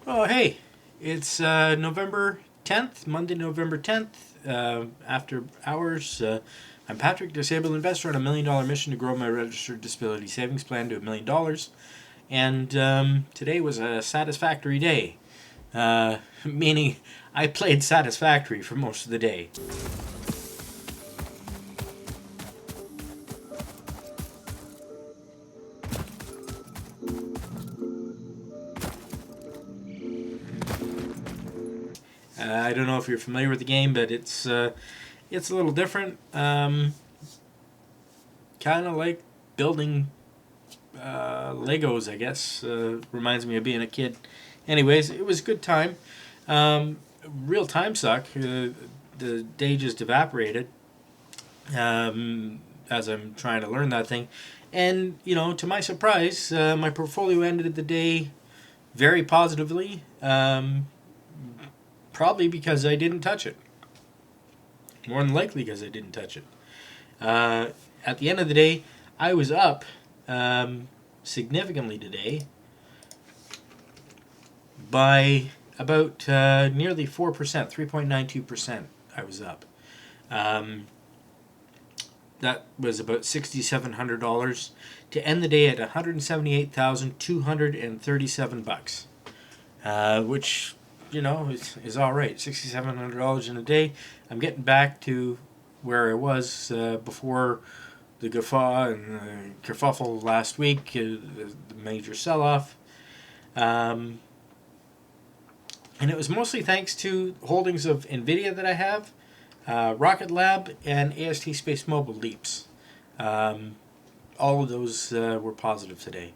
Oh, hey, it's November 10th, Monday, November 10th, after hours. I'm Patrick, disabled investor on $1 million mission to grow my registered disability savings plan to $1 million. And today was a satisfactory day, meaning I played Satisfactory for most of the day. I don't know if you're familiar with the game, but it's a little different. Kind of like building Legos, I guess. Reminds me of being a kid. Anyways, it was a good time. Real time suck. The day just evaporated as I'm trying to learn that thing. And, to my surprise, my portfolio ended the day very positively. Probably because I didn't touch it. More than likely because I didn't touch it. At the end of the day, I was up significantly today by about nearly 4%, 3.92% I was up. That was about $6,700 to end the day at $178,237, which is all right. $6,700 in a day. I'm getting back to where I was before the guffaw and the kerfuffle last week, the major sell-off. And it was mostly thanks to holdings of Nvidia that I have, Rocket Lab, and AST SpaceMobile Leaps. All of those were positive today.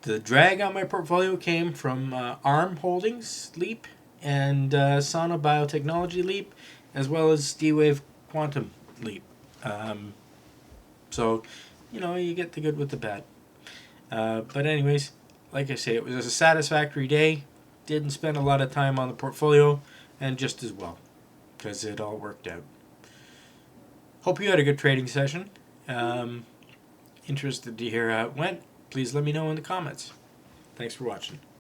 The drag on my portfolio came from ARM Holdings Leap and Sana Biotechnology Leap, as well as D-Wave Quantum Leap. So, you get the good with the bad. But anyways, like I say, it was a satisfactory day. Didn't spend a lot of time on the portfolio, and just as well, because it all worked out. Hope you had a good trading session. Interested to hear how it went. Please let me know in the comments. Thanks for watching.